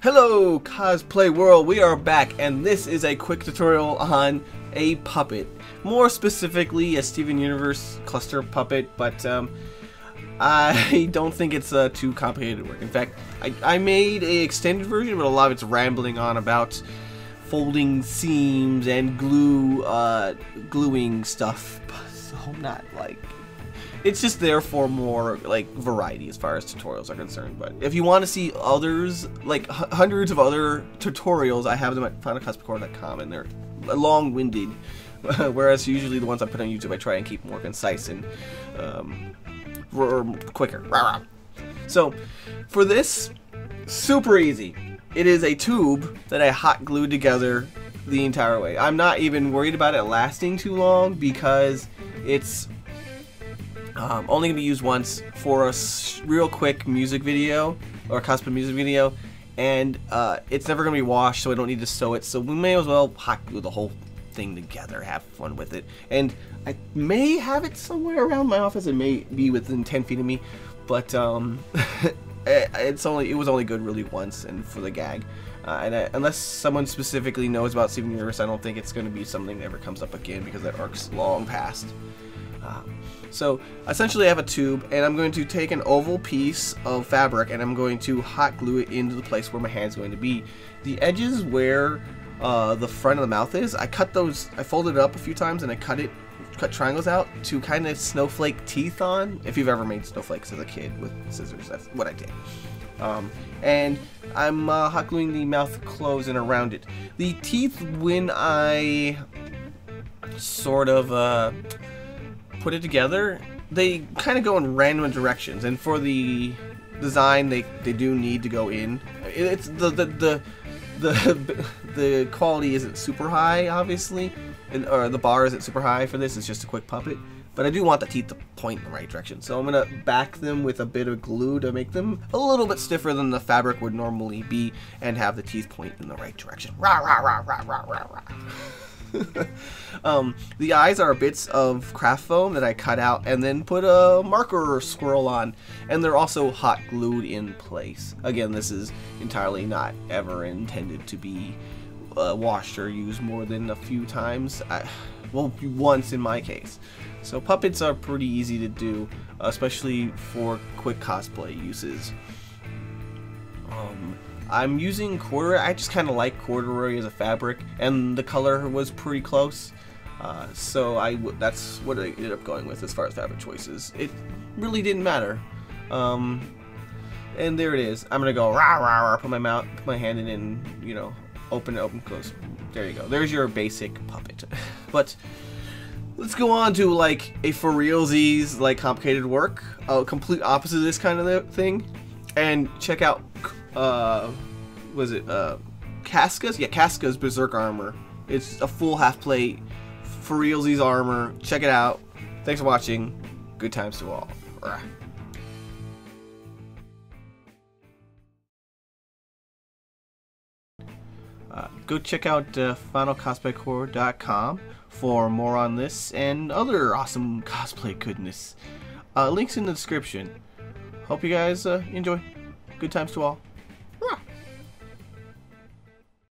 Hello Cosplay World, we are back and this is a quick tutorial on a puppet. More specifically a Steven Universe cluster puppet, but I don't think it's too complicated to work. In fact, I made a extended version, but a lot of it's rambling on about folding seams and gluing stuff, so not like... It's just there for more like variety as far as tutorials are concerned. But if you want to see others, like hundreds of other tutorials, I have them at finalcosplay.com, and they're long-winded. Whereas usually the ones I put on YouTube, I try and keep more concise and quicker. So for this, super easy. It is a tube that I hot glued together the entire way. I'm not even worried about it lasting too long because it's only going to be used once for a real quick music video or cosplay music video, and it's never going to be washed, so I don't need to sew it. So we may as well hot glue the whole thing together, have fun with it. And I may have it somewhere around my office. It may be within 10 feet of me, but it was only good really once and for the gag. Unless someone specifically knows about Steven Universe, I don't think it's going to be something that ever comes up again because that arc's long past. So essentially I have a tube, and I'm going to take an oval piece of fabric and I'm going to hot glue it into the place where my hand's going to be. The edges where the front of the mouth is, I folded it up a few times and I cut triangles out to kind of snowflake teeth on. If you've ever made snowflakes as a kid with scissors, that's what I did. And I'm hot gluing the mouth closed and around it. The teeth, when I sort of put it together, they kind of go in random directions, and for the design they do need to go in. It's the quality isn't super high, obviously, or the bar isn't super high for this. It's just a quick puppet, but I do want the teeth to point in the right direction, so I'm gonna back them with a bit of glue to make them a little bit stiffer than the fabric would normally be and have the teeth point in the right direction. Rah, rah, rah, rah, rah, rah, rah. The eyes are bits of craft foam that I cut out and then put a marker swirl on, and they're also hot glued in place. Again, this is entirely not ever intended to be washed or used more than a few times. Well, once in my case. So puppets are pretty easy to do, especially for quick cosplay uses. I'm using corduroy. I just kind of like corduroy as a fabric, and the color was pretty close, so that's what I ended up going with as far as fabric choices. It really didn't matter, and there it is. I'm gonna go rah rah rah, put my hand in, and open, close. There you go. There's your basic puppet. But let's go on to like a for realsies, like complicated work, complete opposite of this kind of thing, and check out. Was it Casca's? Yeah, Casca's Berserk armor. It's a full half plate for realsies armor. Check it out. Thanks for watching. Good times to all. Go check out finalcosplaycore.com for more on this and other awesome cosplay goodness. Links in the description. Hope you guys enjoy. Good times to all.